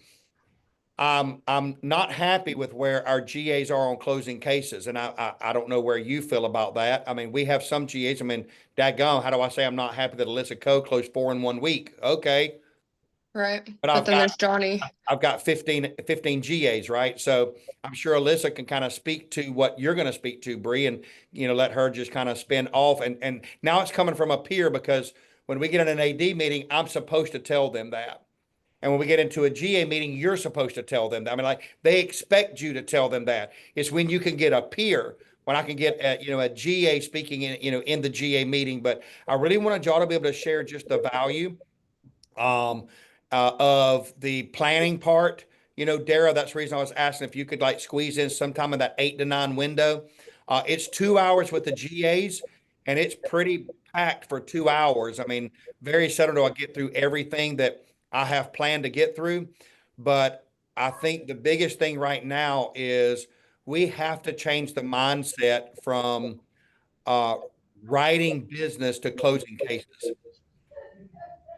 Speaker 3: I'm not happy with where our GAs are on closing cases, and I don't know where you feel about that. I mean, we have some GAs. I mean, daggone, how do I say I'm not happy that Alyssa Coe closed 4 in 1 week? Okay,
Speaker 7: Right.
Speaker 3: but
Speaker 7: But then there's Johnny.
Speaker 3: I've got 15 GAs, right? So I'm sure Alyssa can kind of speak to what you're going to speak to, Bree, and let her just kind of spin off. And now it's coming from up here because when we get in an AD meeting, I'm supposed to tell them that. And when we get into a GA meeting, you're supposed to tell them that. I mean, like they expect you to tell them that. It's when you can get a peer, when I can get a GA speaking in the GA meeting. But I really wanted y'all to be able to share just the value of the planning part. Dara, that's the reason I was asking if you could like squeeze in sometime in that 8 to 9 window. It's 2 hours with the GAs, and it's pretty packed for 2 hours. I mean, very seldom do I get through everything that I have planned to get through. But I think the biggest thing right now is we have to change the mindset from writing business to closing cases.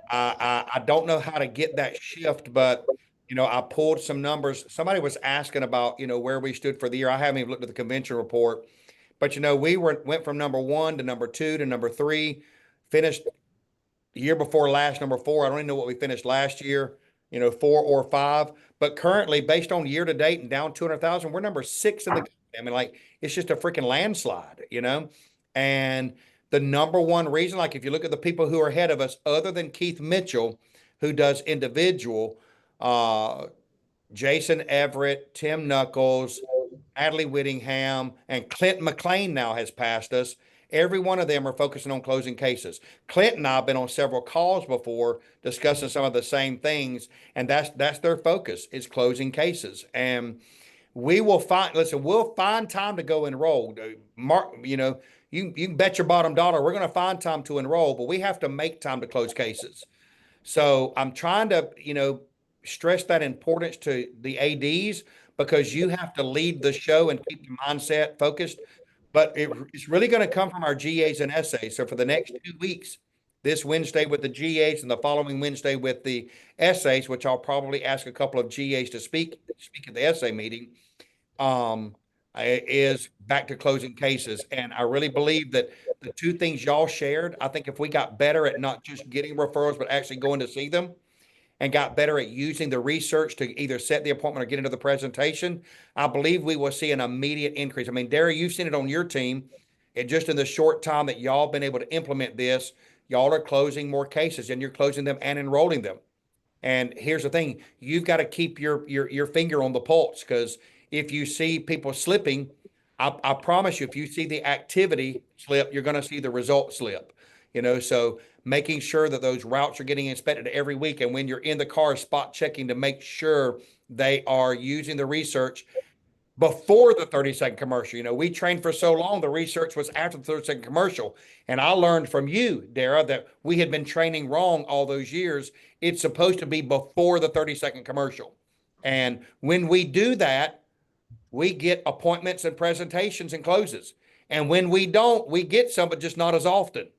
Speaker 3: I don't know how to get that shift, but I pulled some numbers. Somebody was asking about where we stood for the year. I haven't even looked at the convention report, but we went from number 1 to number 2 to number 3, finished the year before last number 4. I don't even know what we finished last year, 4 or 5. But currently, based on year to date and down 200,000, we're number 6 in the country. I mean, like it's just a freaking landslide, And the number one reason, like if you look at the people who are ahead of us, other than Keith Mitchell, who does individual, Jason Everett, Tim Knuckles, Natalie Whittingham, and Clint McLean now has passed us. every one of them are focusing on closing cases. Clint and I have been on several calls before discussing some of the same things, and that's their focus, is closing cases. And we will find, listen, we'll find time to go enroll. Mark, you can bet your bottom dollar we're going to find time to enroll, but we have to make time to close cases. So I'm trying to, stress that importance to the ADs, because you have to lead the show and keep the mindset focused. But it's really going to come from our GAs and SAs. So for the next 2 weeks, this Wednesday with the GAs and the following Wednesday with the SAs, which I'll probably ask a couple of GAs to speak at the SA meeting, is back to closing cases. And I really believe that the two things y'all shared, I think if we got better at not just getting referrals, but actually going to see them, and got better at using the research to either set the appointment or get into the presentation, I believe we will see an immediate increase. I mean, Derry, you've seen it on your team. And just in the short time that y'all been able to implement this, y'all are closing more cases, and you're closing them and enrolling them. And here's the thing, you've got to keep your finger on the pulse, because if you see people slipping, I promise you, if you see the activity slip, you're going to see the result slip. So making sure that those routes are getting inspected every week, and when you're in the car, spot checking to make sure they are using the research before the 30-second commercial. We trained for so long, the research was after the 30-second commercial. And I learned from you, Dara, that we had been training wrong all those years. It's supposed to be before the 30-second commercial. And when we do that, we get appointments and presentations and closes. And when we don't, we get some, but just not as often,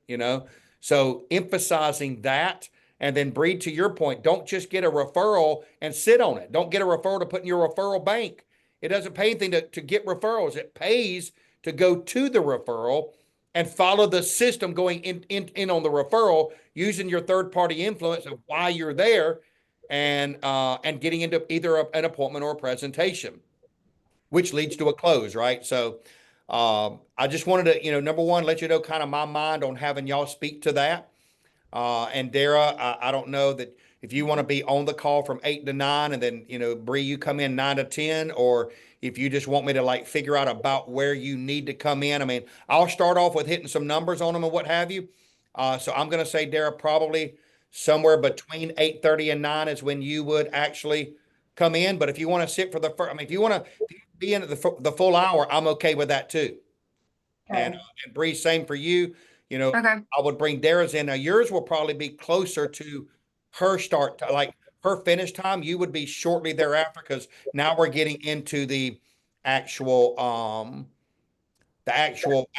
Speaker 3: So emphasizing that. And then, Bree, to your point, don't just get a referral and sit on it. Don't get a referral to put in your referral bank. It doesn't pay anything to get referrals. It pays to go to the referral and follow the system going in on the referral, using your third-party influence of why you're there, and getting into either an appointment or a presentation, which leads to a close, right? So I just wanted to, number one, let you know kind of my mind on having y'all speak to that. And Dara, I don't know that if you want to be on the call from 8 to 9, and then, Bree, you come in 9 to 10, or if you just want me to figure out about where you need to come in. I mean, I'll start off with hitting some numbers on them and what have you. So I'm going to say, Dara, probably somewhere between 8:30 and 9 is when you would actually come in. But if you want to sit for the first, if you want to be in the full hour, I'm okay with that too.
Speaker 6: Okay.
Speaker 3: And Bree, same for you.
Speaker 7: Okay.
Speaker 3: I would bring Dara's in. Now, yours will probably be closer to her start, her finish time. You would be shortly thereafter, because now we're getting into the actual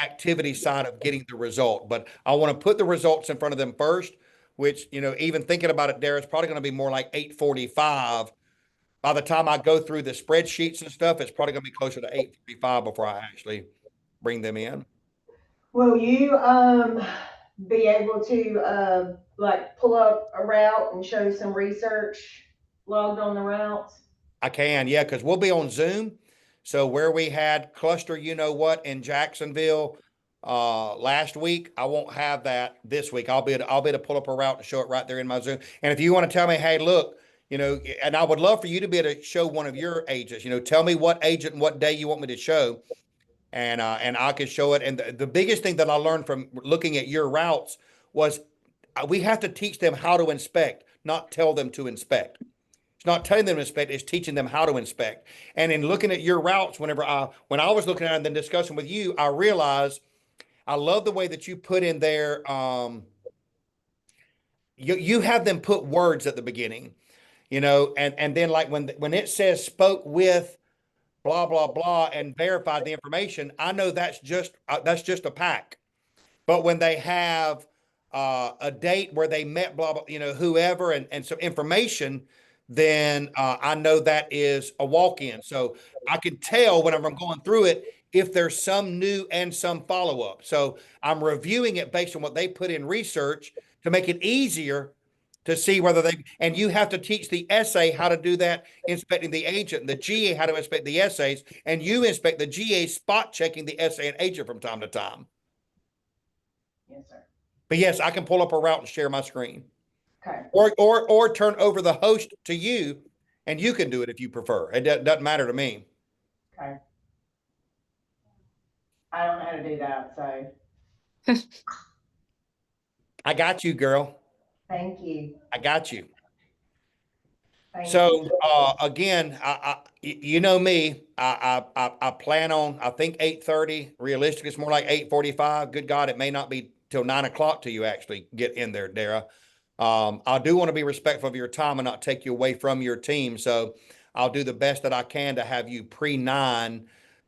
Speaker 3: activity side of getting the result. But I want to put the results in front of them first, which, even thinking about it, Dara, it's probably going to be more like 8:45. By the time I go through the spreadsheets and stuff, it's probably going to be closer to 8:45 before I actually bring them in.
Speaker 6: Will you, be able to, pull up a route and show some research logged on the routes?
Speaker 3: I can, yeah, because we'll be on Zoom. So where we had cluster, in Jacksonville last week, I won't have that this week. I'll be able to pull up a route and show it right there in my Zoom. And if you want to tell me, hey, look, and I would love for you to be able to show one of your agents, tell me what agent and what day you want me to show. And I can show it. And the biggest thing that I learned from looking at your routes was we have to teach them how to inspect, not tell them to inspect. It's not telling them to inspect, it's teaching them how to inspect. And in looking at your routes, when I was looking at it and then discussing with you, I realized I love the way that you put in there. You have them put words at the beginning, and then when it says spoke with blah, blah, blah, and verified the information, I know that's just a pack. But when they have a date where they met, blah, blah, whoever, and some information, then I know that is a walk-in. So I can tell whenever I'm going through it if there's some new and some follow-up. So I'm reviewing it based on what they put in research to make it easier to see whether and you have to teach the SA how to do that, inspecting the agent, the GA how to inspect the SAs, and you inspect the GA spot checking the SA and agent from time to time.
Speaker 6: Yes, sir.
Speaker 3: But yes, I can pull up a route and share my screen.
Speaker 6: Okay.
Speaker 3: Or turn over the host to you, and you can do it if you prefer. It doesn't matter to me.
Speaker 6: Okay. I don't know how to do that, so.
Speaker 3: I got you, girl.
Speaker 6: Thank you.
Speaker 3: I got you.
Speaker 6: Thank you.
Speaker 3: So, again, you know me, I plan on, I think 8:30, realistically, it's more like 8:45. Good God, it may not be till 9 o'clock till you actually get in there, Dara. I do want to be respectful of your time and not take you away from your team. So I'll do the best that I can to have you pre-9,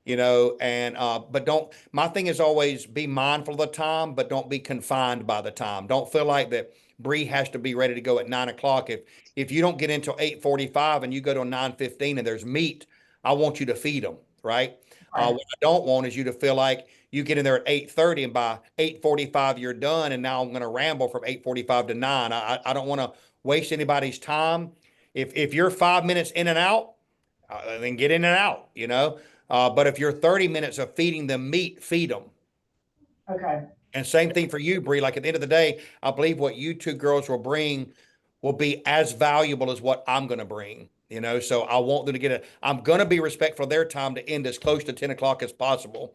Speaker 3: and, but my thing is always be mindful of the time, but don't be confined by the time. Don't feel like that Bree has to be ready to go at 9 o'clock. If you don't get until 8:45 and you go to 9:15 and there's meat, I want you to feed them, right?
Speaker 6: Right.
Speaker 3: What I don't want is you to feel like you get in there at 8:30 and by 8:45 you're done, and now I'm going to ramble from 8:45 to 9. I don't want to waste anybody's time. If you're 5 minutes in and out, then get in and out. But if you're 30 minutes of feeding them meat, feed them.
Speaker 6: Okay,
Speaker 3: And same thing for you, Bree. Like at the end of the day, I believe what you two girls will bring will be as valuable as what I'm going to bring. So I want them to I'm going to be respectful of their time to end as close to 10 o'clock as possible.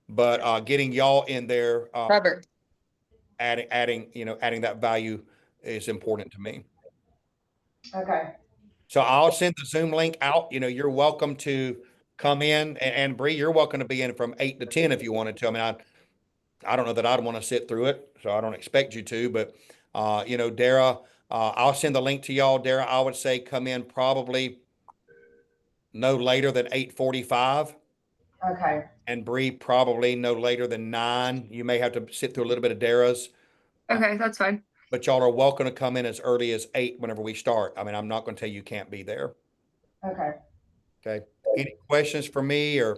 Speaker 3: But getting y'all in there,
Speaker 7: Robert.
Speaker 3: adding that value is important to me.
Speaker 6: okay,
Speaker 3: So I'll send the Zoom link out. You're welcome to come in, and Bree, you're welcome to be in from 8 to 10 if you wanted to. I mean, I don't know that I'd want to sit through it, so I don't expect you to, but, Dara, I'll send the link to y'all. Dara, I would say come in probably no later than 8:45,
Speaker 6: okay,
Speaker 3: and Bree probably no later than 9. You may have to sit through a little bit of Dara's,
Speaker 7: Okay, that's fine.
Speaker 3: but y'all are welcome to come in as early as 8 whenever we start. I mean, I'm not going to tell you can't be there.
Speaker 6: okay.
Speaker 3: Okay. Any questions for me or?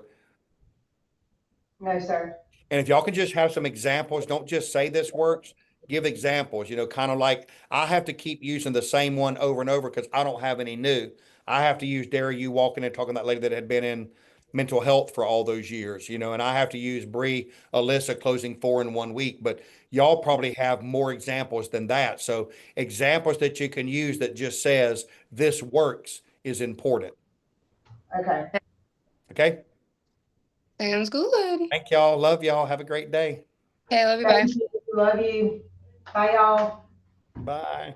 Speaker 6: No, sir.
Speaker 3: And if y'all can just have some examples, don't just say this works, give examples, kind of like I have to keep using the same one over and over because I don't have any new. I have to use Dara, you walking and talking to that lady that had been in mental health for all those years, and I have to use Bree, Alyssa closing 4 in 1 week, but y'all probably have more examples than that. So examples that you can use that just says this works is important.
Speaker 6: Okay.
Speaker 3: Okay.
Speaker 7: Sounds good.
Speaker 3: Thank y'all. Love y'all. Have a great day.
Speaker 7: Okay, love you. Bye.
Speaker 6: Thank you. Love you. Bye, y'all.
Speaker 3: Bye.